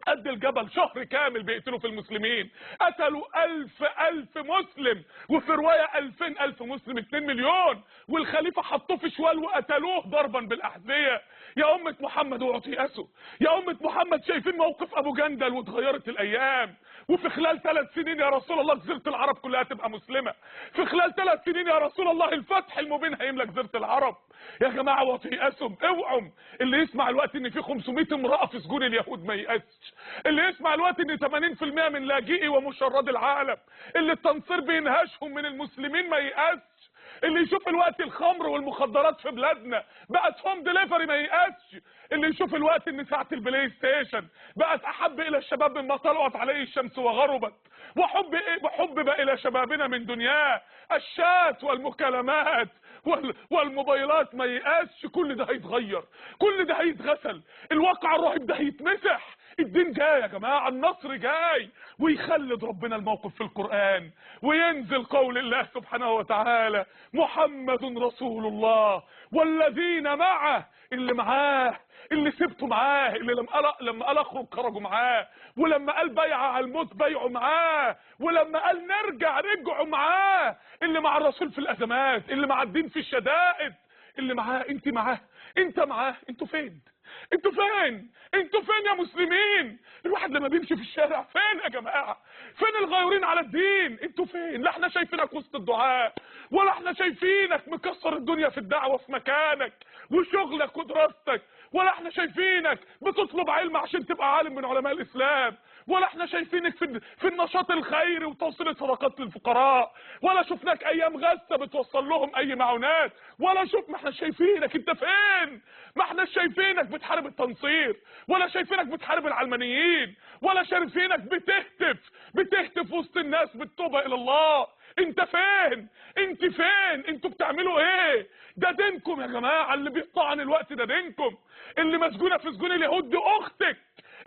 S1: قد الجبل، شهر كامل بيقتلوا في المسلمين، قتلوا 1000 مسلم، وفي رواية 2000 مسلم، 2 مليون، والخليفة حطوه في شوال وقتلوه ضربا بالأحذية. يا أمة محمد اوعوا تيأسوا، يا أمة محمد شايفين موقف أبو جندل واتغيرت الأيام، وفي خلال 3 سنين يا رسول الله جزيرة العرب كلها تبقى مسلمة، في خلال 3 سنين يا رسول الله الفتح المبين هيملك جزيرة العرب. يا جماعة اوعوا تيأسوا، اوعوا. اللي يسمع الوقت ان في 500 امرأة في سجون اليهود ما ييأسش، اللي يسمع الوقت ان 80% من لاجئي ومشردي العالم اللي التنصير بينهشهم من المسلمين ما ييأسش، اللي يشوف الوقت الخمر والمخدرات في بلادنا بقت هوم ديليفري ما ييأسش، اللي يشوف الوقت ان ساعة البلاي ستيشن بقت احب الى الشباب مما طلعت عليه الشمس وغربت، وحبب الى شبابنا من دنياه الشات والمكالمات والموبايلات ما ييأسش. كل ده هيتغير، كل ده هيتغسل، الواقع الرهيب ده هيتمسح. الدين جاي يا جماعه، النصر جاي، ويخلد ربنا الموقف في القرآن، وينزل قول الله سبحانه وتعالى محمد رسول الله والذين معه، اللي معاه، اللي سبته معاه، اللي لما قال اخرج خرجوا معاه، ولما قال بيعه على الموت بيعوا معاه، ولما قال نرجع رجعوا معاه، اللي مع الرسول في الازمات، اللي مع الدين في الشدائد، اللي معاه. انت معاه، انت معاه. انتوا فين؟ انتوا فين؟ انتوا فين يا مسلمين؟ الواحد لما بيمشي في الشارع فين يا جماعه؟ فين الغيورين على الدين؟ انتوا فين؟ لا احنا شايفينك وسط الدعاء، ولا احنا شايفينك مكسر الدنيا في الدعوه في مكانك وشغلك ودراستك، ولا احنا شايفينك بتطلب علم عشان تبقى عالم من علماء الاسلام، ولا احنا شايفينك في النشاط الخيري وتوصيل الصدقات للفقراء، ولا شفناك ايام غزه بتوصل لهم اي معونات، ولا ما احنا شايفينك. انت فين؟ ما احنا شايفينك بتحارب التنصير، ولا شايفينك بتحارب العلمانيين، ولا شايفينك بتهتف وسط الناس بالتوبه الى الله. انت فين؟ انت فين؟ انتوا بتعملوا ايه؟ ده دينكم يا جماعه، اللي بيطعن الوقت ده دينكم، اللي مسجونه في سجون اليهود دي اختك،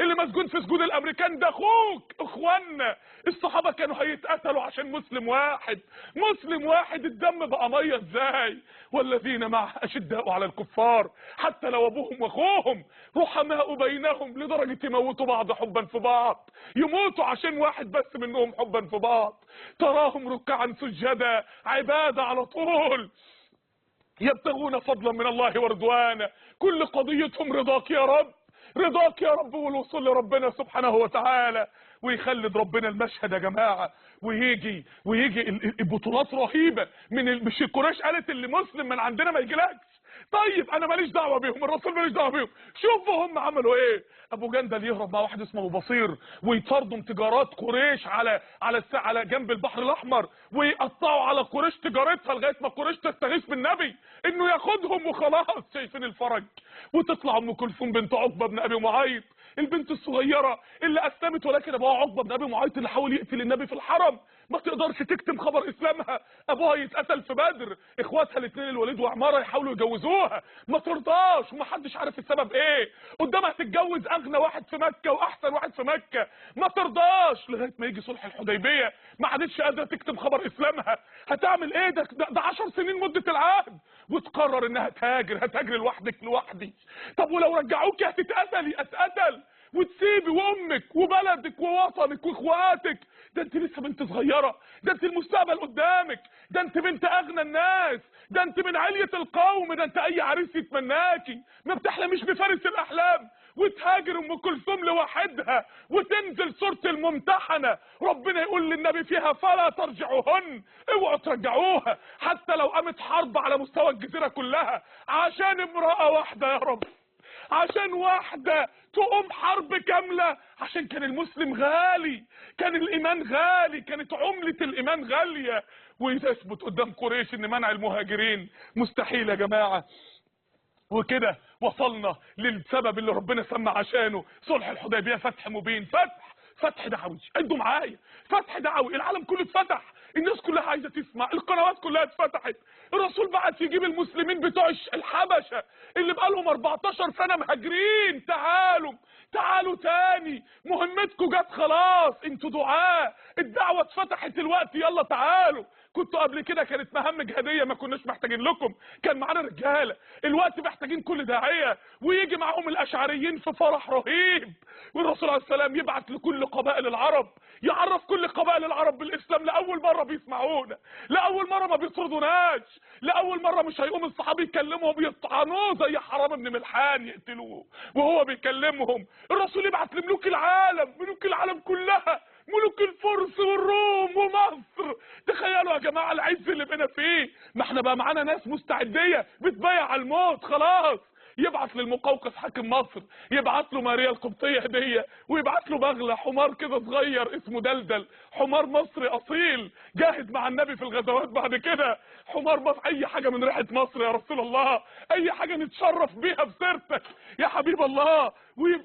S1: اللي مسجون في سجون الامريكان ده اخوك. اخوانا الصحابه كانوا هيتقتلوا عشان مسلم واحد، مسلم واحد، الدم بقى ميه ازاي؟ والذين معه اشداء على الكفار حتى لو ابوهم واخوهم، رحماء بينهم، لدرجه يموتوا بعض حبا في بعض، يموتوا عشان واحد بس منهم حبا في بعض. تراهم ركعا سجدا، عباده على طول، يبتغون فضلا من الله ورضوانا، كل قضيتهم رضاك يا رب، رضاك يا رب، والوصول لربنا سبحانه وتعالى. ويخلد ربنا المشهد يا جماعه، ويجي البطولات رهيبه مش القريش قالت اللي مسلم من عندنا ما يجيلكش، طيب انا ماليش دعوه بيهم، الرسول ماليش دعوه بيهم. شوفوا هم عملوا ايه. ابو جندل يهرب مع واحد اسمه ابو بصير، ويطاردوا تجارات قريش على جنب البحر الاحمر، ويقطعوا على قريش تجارتها لغايه ما قريش تستغيث بالنبي انه ياخدهم وخلاص. شايفين الفرج؟ وتطلع ام كلثوم بنت عقبه بن ابي معيط، البنت الصغيره اللي اسلمت، ولكن ابوها عقبه بن ابي معيط اللي حاول يقتل النبي في الحرم ما تقدرش تكتم خبر اسلامها. ابوها يتقتل في بدر، اخواتها الاثنين الوليد وعماره يحاولوا يجوزوها ما ترضاش، ومحدش عارف السبب ايه. قدامها تتجوز اغنى واحد في مكه واحسن واحد في مكه ما ترضاش، لغايه ما يجي صلح الحديبيه ما عادتش قادره تكتم خبر اسلامها. هتعمل ايه؟ ده 10 سنين مده العهد، وتقرر انها هتهاجر لوحدي. طب ولو رجعوك هتتقتلي، اتقتل وتسيبي وامك وبلدك ووطنك واخواتك. ده انت لسه بنت صغيره، ده انت المستقبل قدامك، ده انت بنت اغنى الناس، ده انت من علية القوم، ده انت اي عريس يتمناكي. ما بتحلميش بفارس الاحلام وتهاجر ام كلثوم لوحدها، وتنزل سوره الممتحنه ربنا يقول للنبي فيها فلا ترجعوهن، اوعوا ترجعوها حتى لو قامت حرب على مستوى الجزيره كلها عشان امراه واحده يا رب، عشان واحدة تقوم حرب كاملة، عشان كان المسلم غالي، كان الإيمان غالي، كانت عملة الإيمان غالية. ويثبت قدام قريش ان منع المهاجرين مستحيل يا جماعه. وكده وصلنا للسبب اللي ربنا سمى عشانه صلح الحديبيه، فتح مبين، فتح دعوي. عدوا معايا، فتح دعوي، العالم كله اتفتح، الناس كلها عايزه تسمع، القنوات كلها اتفتحت، الرسول بعت يجيب المسلمين بتوع الحبشه اللي بقالهم 14 سنه مهاجرين، تعالوا تاني، مهمتكم جت خلاص، انتوا دعاء، الدعوه اتفتحت دلوقتي، يلا تعالوا. كنتوا قبل كده كانت مهام جهاديه ما كناش محتاجين لكم، كان معانا رجاله، الوقت محتاجين كل داعيه، ويجي معاهم الاشعريين في فرح رهيب، والرسول عليه السلام يبعت لكل قبائل العرب، يعرف كل قبائل العرب بالاسلام، لاول مره بيسمعونا، لاول مره ما بيطردوناش، لاول مره مش هيقوم الصحابي يكلمهم يطعنوه زي حرام بن ملحان يقتلوه وهو بيكلمهم. الرسول يبعت لملوك العالم، ملوك العالم كلها، ملوك الفرس والروم ومصر. تخيلوا يا جماعه العز اللي بقينا فيه، ما احنا بقى معانا ناس مستعديه بتبايع على الموت خلاص. يبعت للمقوقس حاكم مصر، يبعت له ماريا القبطيه هديه، ويبعت له بغله، حمار كده صغير اسمه دلدل، حمار مصري اصيل جاهد مع النبي في الغزوات. بعد كده حمار مصر، اي حاجه من ريحه مصر يا رسول الله، اي حاجه نتشرف بيها بسيرتك يا حبيب الله.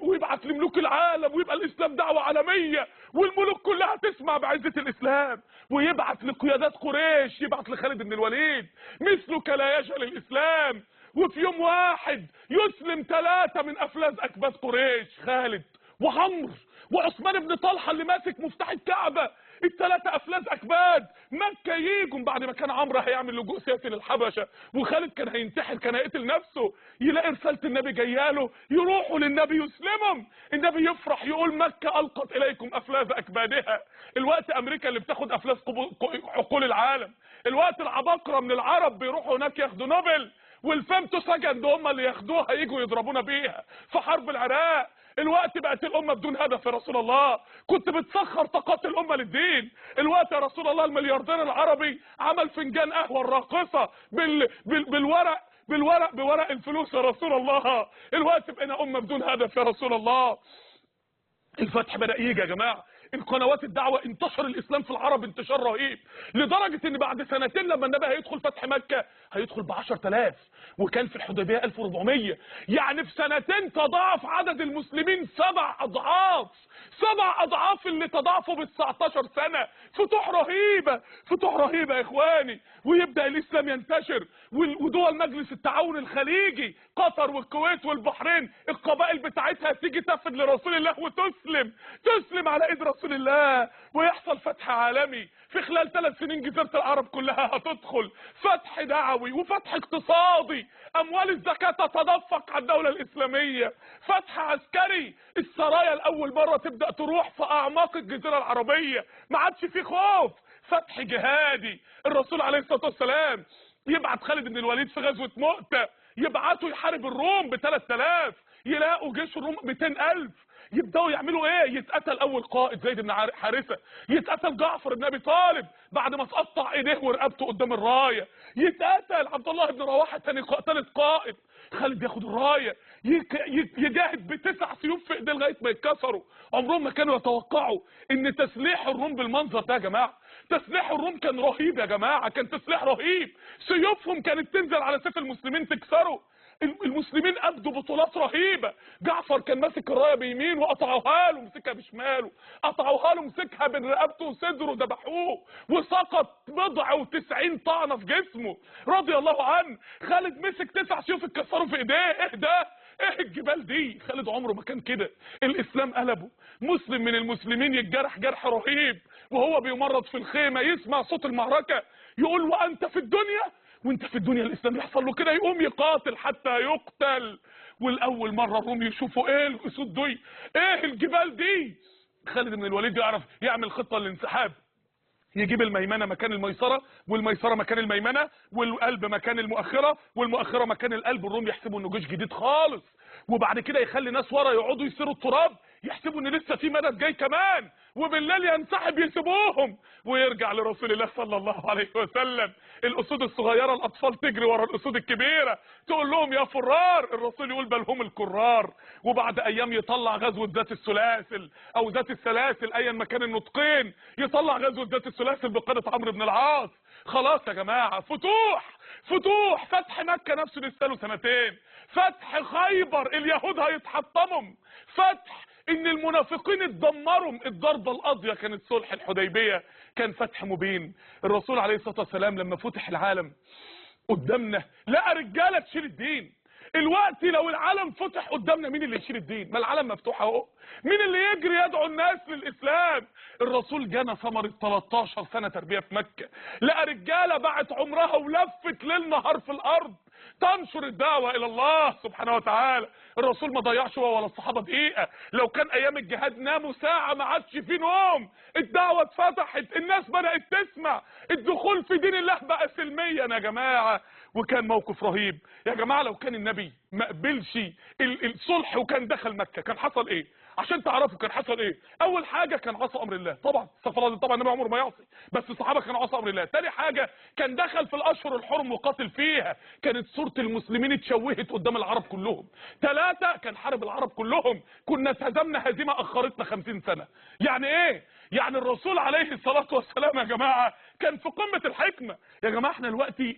S1: ويبعت لملوك العالم، ويبقى الاسلام دعوه عالميه، والملوك كلها تسمع بعزه الاسلام. ويبعت لقيادات قريش، يبعت لخالد بن الوليد، مثلك لا يجهل الاسلام. وفي يوم واحد يسلم 3 من افلاذ اكباد قريش، خالد وعمرو وعثمان بن طلحه اللي ماسك مفتاح الكعبه، ال3 افلاذ اكباد مكه ييجوا بعد ما كان عمرو هيعمل لجوء سياسي للحبشه، وخالد كان هينتحر، كان هيقتل نفسه، يلاقي رساله النبي جاياله، يروحوا للنبي يسلمهم، النبي يفرح يقول مكه القت اليكم افلاذ اكبادها. الوقت امريكا اللي بتاخد افلاذ عقول العالم، الوقت العباقره من العرب بيروحوا هناك ياخدوا نوبل، والفيمتو سكند هم اللي ياخدوها يجوا يضربونا بيها في حرب العراق. الوقت بقت الامه بدون هدف يا رسول الله، كنت بتسخر طاقات الامه للدين. الوقت يا رسول الله الملياردير العربي عمل فنجان قهوه الراقصه بورق الفلوس يا رسول الله. الوقت بقينا امه بدون هدف يا رسول الله. الفتح بدأ يجي يا جماعه، القنوات الدعوه انتشر الاسلام في العرب انتشار رهيب، لدرجه ان بعد سنتين لما النبي هيدخل فتح مكه هيدخل ب 10,000، وكان في الحديبيه 1400، يعني في سنتين تضاعف عدد المسلمين 7 اضعاف، 7 اضعاف اللي تضاعفوا بال 19 سنه. فتوح رهيبه يا اخواني، ويبدا الاسلام ينتشر، ودول مجلس التعاون الخليجي، قطر والكويت والبحرين، القبائل بتاعتها تيجي تفد لرسول الله وتسلم على ايد رسول الله، ويحصل فتح عالمي. في خلال 3 سنين جزيرة العرب كلها هتدخل فتح دعوي وفتح اقتصادي، اموال الزكاة تتدفق على الدولة الاسلامية، فتح عسكري، السرايا لاول مرة تبدأ تروح في اعماق الجزيرة العربية، ما عادش في خوف، فتح جهادي. الرسول عليه الصلاة والسلام يبعت خالد بن الوليد في غزوة مؤتة، يبعته يحارب الروم ب3000، يلاقوا جيش الروم 200,000، يبداوا يعملوا ايه؟ يتقتل اول قائد زيد بن حارثه، يتقتل جعفر بن ابي طالب بعد ما تقطع ايديه ورقبته قدام الرايه، يتقتل عبد الله بن رواحه ثالث قائد. خالد ياخد الرايه، يجاهد ب9 سيوف في ايديه لغايه ما يتكسروا. عمرهم ما كانوا يتوقعوا ان تسليح الروم بالمنظر ده يا جماعه، تسليح الروم كان رهيب يا جماعه، كان تسليح رهيب، سيوفهم كانت تنزل على سيف المسلمين تكسره. المسلمين ابدوا بطولات رهيبه، جعفر كان ماسك الرايه بيمين وقطعوها له مسكها بشماله، قطعوها له مسكها بين رقبته وصدره ذبحوه، وسقط 90 طعنه في جسمه رضي الله عنه. خالد مسك 9 سيوف اتكسروا في ايديه، ايه ده؟ ايه الجبال دي؟ خالد عمره ما كان كده، الاسلام قلبه. مسلم من المسلمين يتجرح جرح رهيب وهو بيمرض في الخيمه، يسمع صوت المعركه يقول وانت في الدنيا، وانت في الدنيا الاسلام يحصل له كده، يقوم يقاتل حتى يقتل. والاول مره الروم يشوفوا ايه الاسود دي، ايه الجبال دي. خالد بن الوليد يعرف يعمل خطه للانسحاب، يجيب الميمنه مكان الميسره، والميسره مكان الميمنه، والقلب مكان المؤخره، والمؤخره مكان القلب. الروم يحسبوا انه جيش جديد خالص، وبعد كده يخلي ناس ورا يقعدوا يسيروا التراب، يحسبوا ان لسه في مدد جاي كمان، وبالليل ينسحب يسيبوهم، ويرجع لرسول الله صلى الله عليه وسلم. الاسود الصغيره الاطفال تجري ورا الاسود الكبيره تقول لهم يا فرار، الرسول يقول بل هم الكرار. وبعد ايام يطلع غزوه ذات السلاسل او ذات السلاسل ايا مكان النطقين، يطلع غزوه ذات السلاسل السلاسل بقيادة عمرو بن العاص. خلاص يا جماعة، فتوح فتح مكة نفسه لسه له سنتين، فتح خيبر اليهود هيتحطموا، فتح ان المنافقين اتدمروا، الضربة القاضية كانت صلح الحديبية، كان فتح مبين. الرسول عليه الصلاة والسلام لما فتح العالم قدامنا لقى رجالة تشيل الدين. الوقت لو العالم فتح قدامنا مين اللي يشيل الدين؟ ما العالم مفتوح اهو، مين اللي يجري يدعو الناس للاسلام؟ الرسول جانا ثمرة 13 سنة تربية في مكة، لقى رجالة باعت عمرها ولفت ليل نهار في الارض تنشر الدعوة الى الله سبحانه وتعالى. الرسول ما ضيعش هو ولا الصحابة دقيقة، لو كان ايام الجهاد ناموا ساعة ما عادش في نوم، الدعوة اتفتحت، الناس بدأت تسمع، الدخول في دين الله بقى سلميا يا جماعة. وكان موقف رهيب يا جماعة. لو كان النبي ما قبلش الصلح وكان دخل مكة كان حصل ايه؟ عشان تعرفوا كان حصل ايه. اول حاجة كان عصى امر الله، طبعا استغفر الله، طبعا النبي عمره ما يعصي، بس الصحابة كانوا عصى امر الله. تاني حاجة كان دخل في الاشهر الحرم وقاتل فيها، كانت صورة المسلمين اتشوهت قدام العرب كلهم. ثلاثة كان حارب العرب كلهم، كنا اتهزمنا هزيمة اخرتنا 50 سنة. يعني ايه؟ يعني الرسول عليه الصلاة والسلام يا جماعة كان في قمة الحكمة. يا جماعة احنا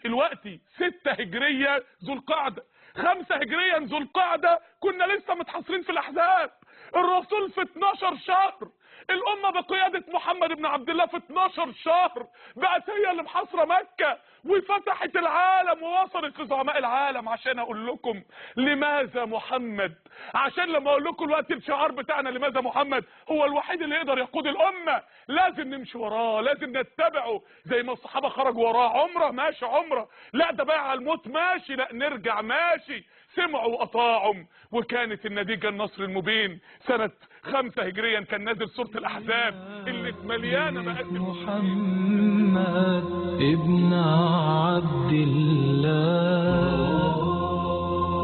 S1: الوقتي 6 هجرية ذو القعدة، 5 هجريا ذو القعدة كنا لسه متحاصرين في الاحزاب. الرسول في 12 شهر، الامة بقيادة محمد بن عبد الله في 12 شهر بقت هي اللي محاصرة مكة وفتحت العالم ووصلت لزعماء العالم. عشان اقول لكم لماذا محمد، عشان لما اقول لكم الوقت الشعار بتاعنا لماذا محمد هو الوحيد اللي يقدر يقود الامة، لازم نمشي وراه، لازم نتبعه. زي ما الصحابة خرجوا وراه، عمره ماشي عمره، لا ده بايع على الموت ماشي، لا نرجع ماشي، سمعوا واطاعوا. وكانت النتيجة النصر المبين سنة 5 هجريا، كان نازل سورة الاحزاب اللي مليانة مقدم
S2: محمد ابن عبد الله.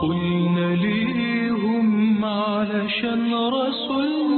S2: قلنا ليهم علشان رسول